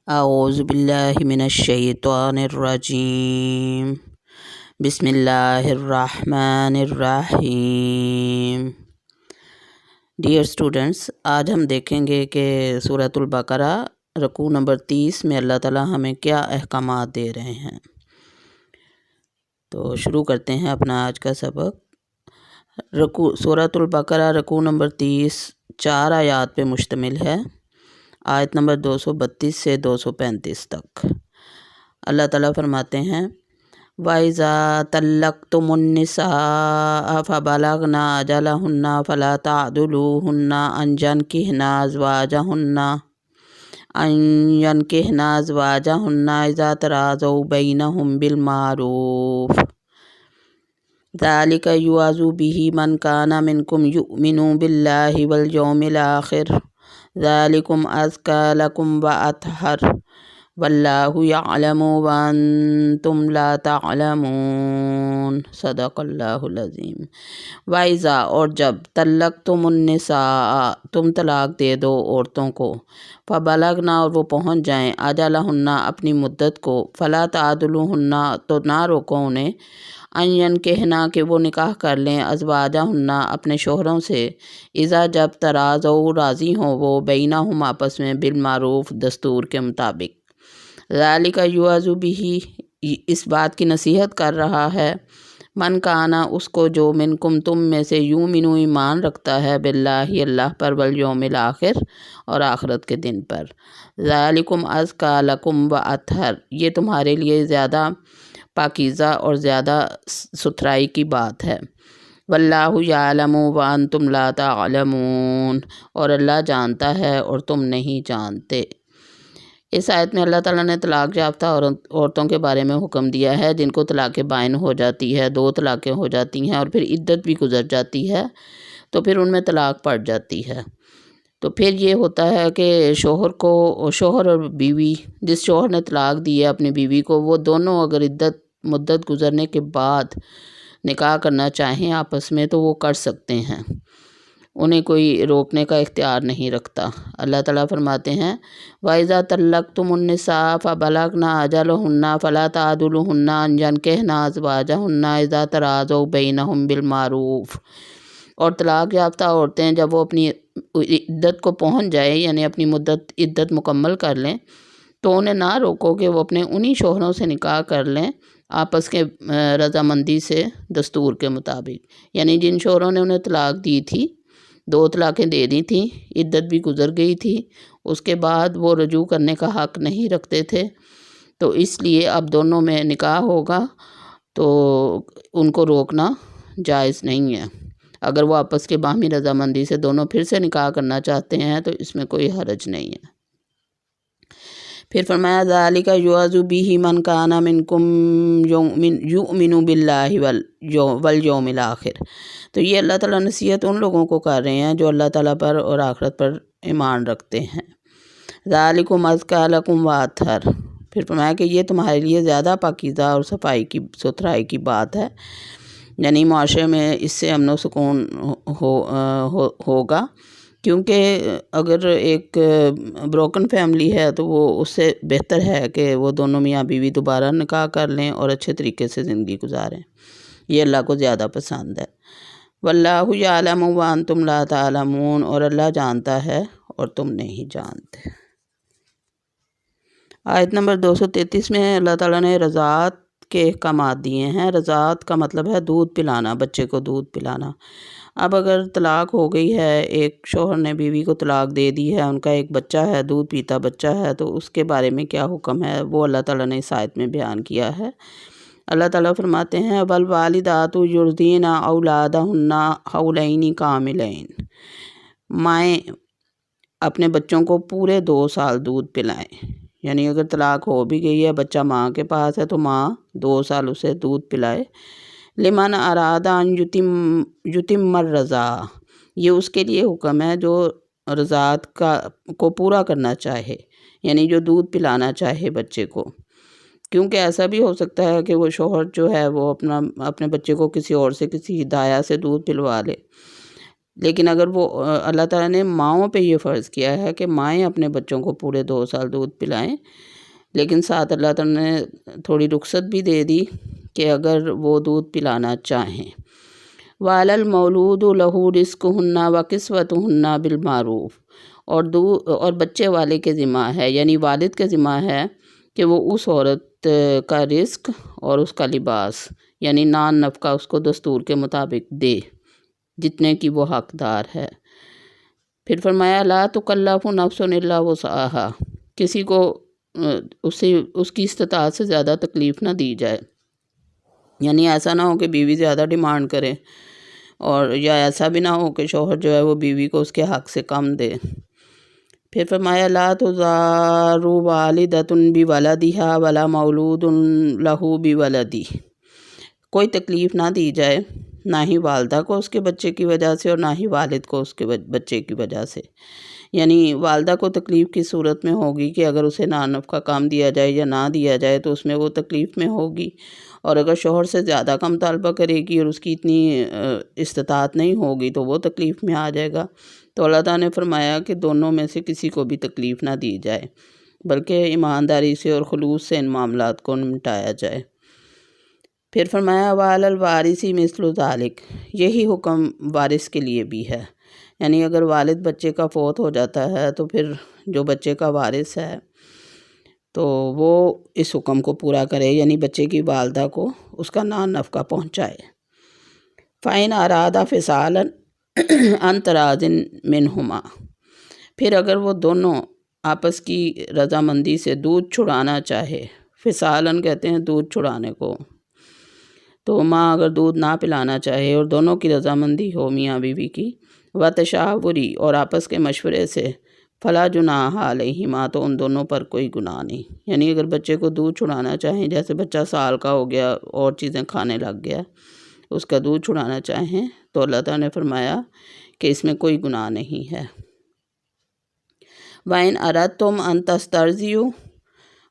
اعوذ باللہ من الشیطان الرجیم بسم اللہ الرحمن الرحیم۔ ڈیئر اسٹوڈنٹس، آج ہم دیکھیں گے کہ سورۃ البقرہ رکوع نمبر 30 میں اللہ تعالیٰ ہمیں کیا احکامات دے رہے ہیں۔ تو شروع کرتے ہیں اپنا آج کا سبق۔ سورۃ البقرہ رکوع نمبر 30 4 آیات پہ مشتمل ہے، آیت نمبر 232 سے 235 تک۔ اللہ تعالیٰ فرماتے ہیں وَإِذَا طَلَّقْتُمُ النِّسَاءَ فَبَلَغْنَ أَجَلَهُنَّ فَلَا تَعْضُلُوهُنَّ أَن يَنكِحْنَ أَزْوَاجَهُنَّ إِذَا تَرَاضَوْا بَيْنَهُم بِالْمَعْرُوفِ ذَلِكَ يُوعَظُ بِهِ مَنْ كَانَ مِنكُمْ يُؤْمِنُ بِاللَّهِ وَالْيَوْمِ الْآخِرِ ذَلِكُمْ أَزْكَىٰ لَكُمْ وَأَطْهَرُ وَاللَّهُ يَعْلَمُ وَأَنْتُمْ لَا تَعْلَمُونَ۔ صدق اللہ العظیم۔ وَإِذَا اور جب طَلَّقْتُمُ النِّسَاءَ تم طلاق دے دو عورتوں کو، فَبَلَغْنَ اور وہ پہنچ جائیں، أَجَلَهُنَّ اپنی مدت کو، فَلَا تَعْضُلُوهُنَّ تو نہ روکو انہیں، أَن يَنكِحْنَ کہ وہ نکاح کر لیں، أزواجهن اپنے شوہروں سے، اذا جب تراضوا راضی ہوں وہ، بینہم آپس میں، بالمعروف دستور کے مطابق۔ ذالک یوعظ بہ اس بات کی نصیحت کر رہا ہے، من کانا اس کو جو، منکم تم میں سے، یؤمن ایمان رکھتا ہے، باللہ اللہ پر، والیوم الآخر اور آخرت کے دن پر۔ ذالکم ازکیٰ لکم واطہر یہ تمہارے لیے زیادہ پاکیزہ اور زیادہ ستھرائی کی بات ہے۔ واللہ یعلم وانتم لا تعلمون اور اللہ جانتا ہے اور تم نہیں جانتے۔ اس آیت میں اللہ تعالیٰ نے طلاق یافتہ عورتوں کے بارے میں حکم دیا ہے جن کو طلاق بائن ہو جاتی ہے، 2 طلاقیں ہو جاتی ہیں اور پھر عدت بھی گزر جاتی ہے تو پھر ان میں طلاق پڑ جاتی ہے۔ تو پھر یہ ہوتا ہے کہ شوہر اور بیوی، جس شوہر نے طلاق دی ہے اپنی بیوی کو، وہ دونوں اگر مدت گزرنے کے بعد نکاح کرنا چاہیں آپس میں تو وہ کر سکتے ہیں، انہیں کوئی روکنے کا اختیار نہیں رکھتا۔ اللہ تعالیٰ فرماتے ہیں وَإِذَا طَلَّقْتُمُ النِّسَاءَ فَبَلَغْنَ أَجَلَهُنَّ فَلَا تَعْضُلُوهُنَّ أَن يَنكِحْنَ أَزْوَاجَهُنَّ إِذَا تَرَاضَوْا بَيْنَهُم بِالْمَعْرُوفِ اور طلاق یافتہ عورتیں جب وہ اپنی عدت کو پہنچ جائے، یعنی اپنی عدت مکمل کر لیں، تو انہیں نہ روکو کہ وہ اپنے انہی شوہروں سے نکاح کر لیں آپس کے رضامندی سے، دستور کے مطابق۔ یعنی جن شوہروں نے انہیں طلاق دی تھی، 2 طلاقیں دے دی تھیں، عدت بھی گزر گئی تھی، اس کے بعد وہ رجوع کرنے کا حق نہیں رکھتے تھے، تو اس لیے اب دونوں میں نکاح ہوگا تو ان کو روکنا جائز نہیں ہے۔ اگر وہ آپس کے باہمی رضامندی سے دونوں پھر سے نکاح کرنا چاہتے ہیں تو اس میں کوئی حرج نہیں ہے۔ پھر فرمایا ذالک یوعظ بہ من کان منکم یؤمن باللہ والیوم الآخر تو یہ اللہ تعالیٰ نصیحت ان لوگوں کو کر رہے ہیں جو اللہ تعالیٰ پر اور آخرت پر ایمان رکھتے ہیں۔ ذالکم ازکیٰ لکم واطہر پھر فرمایا کہ یہ تمہارے لیے زیادہ پاکیزہ اور ستھرائی کی بات ہے، یعنی معاشرے میں اس سے امن و سکون ہوگا، کیونکہ اگر ایک بروکن فیملی ہے تو وہ اس سے بہتر ہے کہ وہ دونوں میاں بیوی دوبارہ نکاح کر لیں اور اچھے طریقے سے زندگی گزاریں، یہ اللہ کو زیادہ پسند ہے۔ واللہ یعلم وانتم لا تعلمون اور اللہ جانتا ہے اور تم نہیں جانتے۔ آیت نمبر 233 میں اللہ تعالیٰ نے رضاعت کے احکامات دیے ہیں۔ رضاعت کا مطلب ہے دودھ پلانا، بچے کو دودھ پلانا۔ اب اگر طلاق ہو گئی ہے، ایک شوہر نے بیوی کو طلاق دے دی ہے، ان کا ایک بچہ ہے، دودھ پیتا بچہ ہے، تو اس کے بارے میں کیا حکم ہے وہ اللہ تعالیٰ نے اس آیت میں بیان کیا ہے۔ اللہ تعالیٰ فرماتے ہیں وَالْوَالِدَاتُ يُرْضِعْنَ أَوْلَادَهُنَّ حَوْلَيْنِ كَامِلَيْنِ مائیں اپنے بچوں کو پورے 2 سال دودھ پلائیں، یعنی اگر طلاق ہو بھی گئی ہے، بچہ ماں کے پاس ہے تو ماں 2 سال اسے دودھ پلائے۔ لمن اراد ان یتم الرضاعہ یہ اس کے لیے حکم ہے جو رضاعت کو پورا کرنا چاہے، یعنی جو دودھ پلانا چاہے بچے کو، کیونکہ ایسا بھی ہو سکتا ہے کہ وہ شوہر جو ہے وہ اپنے بچے کو کسی اور سے، کسی دایا سے دودھ پلوا لے، لیکن اگر وہ اللہ تعالیٰ نے ماؤں پہ یہ فرض کیا ہے کہ مائیں اپنے بچوں کو پورے 2 سال دودھ پلائیں، لیکن ساتھ اللہ تعالیٰ نے تھوڑی رخصت بھی دے دی کہ اگر وہ دودھ پلانا چاہیں۔ وَعَلَى الْمَوْلُودُ لَهُ رِزْقُهُنَّ وَكِسْوَتُهُنَّ بِالْمَعْرُوفِ، اور بچے والے کے ذمہ ہے، یعنی والد کے ذمہ ہے کہ وہ اس عورت کا رزق اور اس کا لباس یعنی نان نفقہ اس کو دستور کے مطابق دے جتنے کی وہ حقدار ہے۔ پھر فرمایا لا تکلف نفس الا وسعها، کسی کو اس کی استطاعت سے زیادہ تکلیف نہ دی جائے، یعنی ایسا نہ ہو کہ بیوی زیادہ ڈیمانڈ کرے، اور یا ایسا بھی نہ ہو کہ شوہر جو ہے وہ بیوی کو اس کے حق سے کم دے۔ پھر فرمایا لا تضار والدۃ بولدہا ولا مولود لہ بولدہ، کوئی تکلیف نہ دی جائے، نہ ہی والدہ کو اس کے بچے کی وجہ سے اور نہ ہی والد کو اس کے بچے کی وجہ سے۔ یعنی والدہ کو تکلیف کی صورت میں ہوگی کہ اگر اسے نان نفقہ کام دیا جائے یا نہ دیا جائے تو اس میں وہ تکلیف میں ہوگی، اور اگر شوہر سے زیادہ کا مطالبہ کرے گی اور اس کی اتنی استطاعت نہیں ہوگی تو وہ تکلیف میں آ جائے گا۔ تو اللہ تعالیٰ نے فرمایا کہ دونوں میں سے کسی کو بھی تکلیف نہ دی جائے، بلکہ ایمانداری سے اور خلوص سے ان معاملات کو نمٹایا جائے۔ پھر فرمایا وعلی الوارث مثل ذلک، یہی حکم وارث کے لیے بھی ہے، یعنی اگر والد بچے کا فوت ہو جاتا ہے تو پھر جو بچے کا وارث ہے تو وہ اس حکم کو پورا کرے، یعنی بچے کی والدہ کو اس کا نان نفقہ پہنچائے۔ فَإِنْ أَرَادَ فِصَالًا عَنْ تَرَاضٍ مِّنْهُمَا، پھر اگر وہ دونوں آپس کی رضامندی سے دودھ چھڑانا چاہے، فصالاً کہتے ہیں دودھ چھڑانے کو، تو ماں اگر دودھ نہ پلانا چاہے اور دونوں کی رضامندی ہو میاں بیوی کی، وتشاوری اور آپس کے مشورے سے، فلا جناح علیہما، تو ان دونوں پر کوئی گناہ نہیں، یعنی اگر بچے کو دودھ چھڑانا چاہیں، جیسے بچہ سال کا ہو گیا اور چیزیں کھانے لگ گیا، اس کا دودھ چھڑانا چاہیں تو اللہ تعالیٰ نے فرمایا کہ اس میں کوئی گناہ نہیں ہے۔ وَإِنْ أَرَدْتُمْ أَنْ تَسْتَرْضِعُوا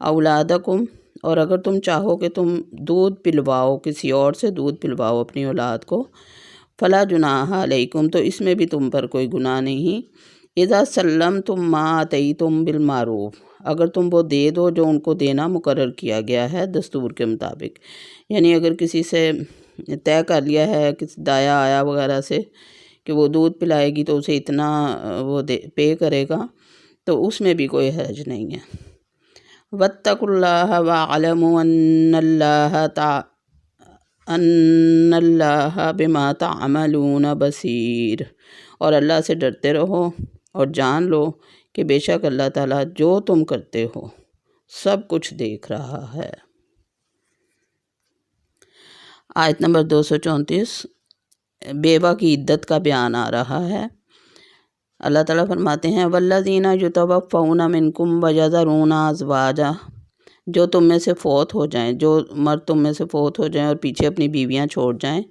أَوْلَادَكُمْ، اور اگر تم چاہو کہ تم دودھ پلواؤ، کسی اور سے دودھ پلواؤ اپنی اولاد کو، فلا جناح علیکم، تو اس میں بھی تم پر کوئی گناہ نہیں۔ اذا سلمتم ما آتیتم بالمعروف، اگر تم وہ دے دو جو ان کو دینا مقرر کیا گیا ہے دستور کے مطابق، یعنی اگر کسی سے طے کر لیا ہے کسی دایا آیا وغیرہ سے کہ وہ دودھ پلائے گی تو اسے اتنا وہ پے کرے گا، تو اس میں بھی کوئی حرج نہیں ہے۔ واتقوا اللہ واعلموا ان اللہ بما تعملون بصیر، اور اللہ سے ڈرتے رہو اور جان لو کہ بے شک اللہ تعالیٰ جو تم کرتے ہو سب کچھ دیکھ رہا ہے۔ آیت نمبر 234 بیوہ کی عدت کا بیان آ رہا ہے۔ اللہ تعالیٰ فرماتے ہیں والذین یتوفون منکم ویذرون ازواجا، جو تم میں سے فوت ہو جائیں، جو مرد تم میں سے فوت ہو جائیں اور پیچھے اپنی بیویاں چھوڑ جائیں،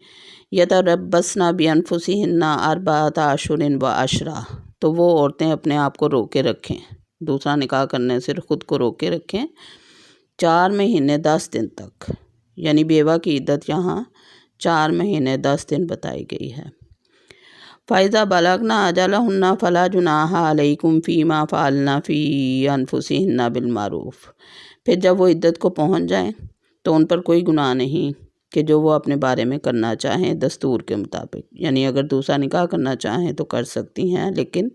یتربصن بانفسہن اربعۃ اشہر وعشرہ، تو وہ عورتیں اپنے آپ کو روکے رکھیں، دوسرا نکاح کرنے سے خود کو روکے رکھیں 4 مہینے 10 دن تک، یعنی بیوہ کی عدت یہاں 4 مہینے 10 دن بتائی گئی ہے۔ فَإِذَا بَلَغْنَ أَجَلَهُنَّ فَلَا جُنَاحَ عَلَيْكُمْ فِي مَا فَعَلْنَ فِي أَنفُسِهِنَّ بِالْمَعْرُوفِ، پھر جب وہ عدت کو پہنچ جائیں تو ان پر کوئی گناہ نہیں کہ جو وہ اپنے بارے میں کرنا چاہیں دستور کے مطابق، یعنی اگر دوسرا نکاح کرنا چاہیں تو کر سکتی ہیں، لیکن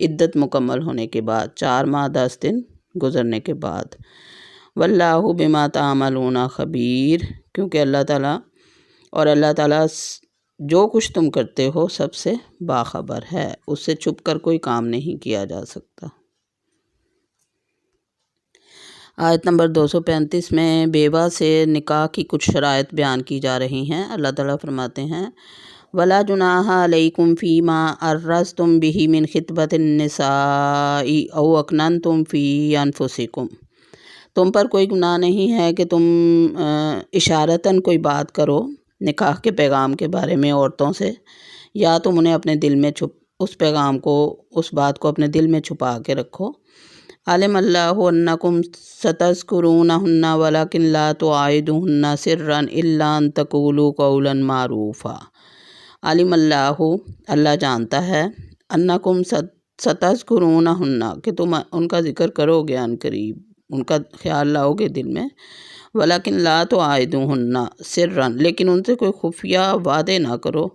عدت مکمل ہونے کے بعد 4 ماہ 10 دن گزرنے کے بعد۔ واللہ بما تعملون خبیر، کیونکہ اللہ تعالیٰ جو کچھ تم کرتے ہو سب سے باخبر ہے، اس سے چھپ کر کوئی کام نہیں کیا جا سکتا۔ آیت نمبر 235 میں بیوہ سے نکاح کی کچھ شرائط بیان کی جا رہی ہیں۔ اللہ تعالیٰ فرماتے ہیں وَلَا جُنَاحَ عَلَيْكُمْ فِي مَا عَرَّضْتُمْ بِهِ مِنْ خِطْبَةِ النِّسَاءِ أَوْ أَكْنَنْتُمْ فِي أَنفُسِكُمْ، تم پر کوئی گناہ نہیں ہے کہ تم اشارتاً کوئی بات کرو نکاح کے پیغام کے بارے میں عورتوں سے، یا تم انہیں اپنے دل میں اس پیغام کو، اس بات کو اپنے دل میں چھپا کے رکھو۔ علم اللہ انکم ستذکرونہن ولکن لا تواعدوہن سرا الا ان تقولوا قولا معروفا، علم اللہ، اللہ جانتا ہے، انکم ستذکرونہن، کہ تم ان کا ذکر کرو گے عن قریب، ان کا خیال لاؤ گے دل میں، ولیکن لا تواعدوہن سرا، لیکن ان سے کوئی خفیہ وعدے نہ کرو،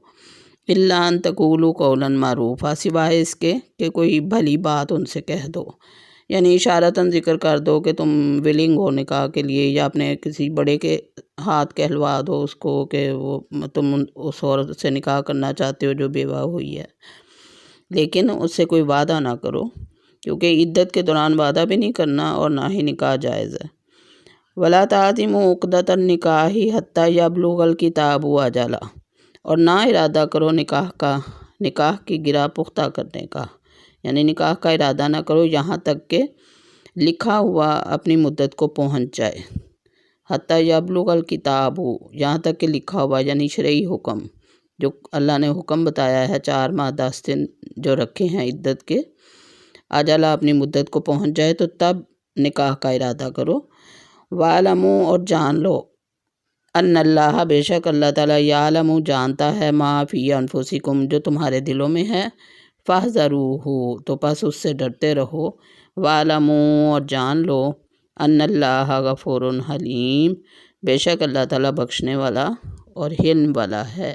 الا ان تقولوا قولا معروفا، سوائے اس کے کہ کوئی بھلی بات ان سے کہہ دو، یعنی اشارتاً ذکر کر دو کہ تم ولنگ ہو نکاح کے لیے، یا اپنے کسی بڑے کے ہاتھ کہلوا دو اس کو کہ وہ تم اس عورت سے نکاح کرنا چاہتے ہو جو بیوہ ہوئی ہے، لیکن اس سے کوئی وعدہ نہ کرو، کیونکہ عدت کے دوران وعدہ بھی نہیں کرنا اور نہ ہی نکاح جائز ہے۔ ولا تعزموا عقدۃ النکاح حتی یبلغ الکتاب اجلہ، اور نہ ارادہ کرو نکاح کی گرہ پختہ کرنے کا، یعنی نکاح کا ارادہ نہ کرو یہاں تک کہ لکھا ہوا اپنی مدت کو پہنچ جائے، حتی یبلغ الکتاب، یہاں تک کہ لکھا ہوا یعنی شرعی حکم، جو اللہ نے حکم بتایا ہے 4 ماہ 10 دن جو رکھے ہیں عدت کے، اجلہ اپنی مدت کو پہنچ جائے تو تب نکاح کا ارادہ کرو۔ وَاعْلَمُوا، اور جان لو، ان اللہ، بے شک اللہ تعالیٰ، یعلم، جانتا ہے، ما فی انفسکم، جو تمہارے دلوں میں ہے، فاحذروہ، تو پس اس سے ڈرتے رہو، وَاعْلَمُوا، اور جان لو، ان اللہ غفور حلیم، بے شک اللہ تعالیٰ بخشنے والا اور حلم والا ہے۔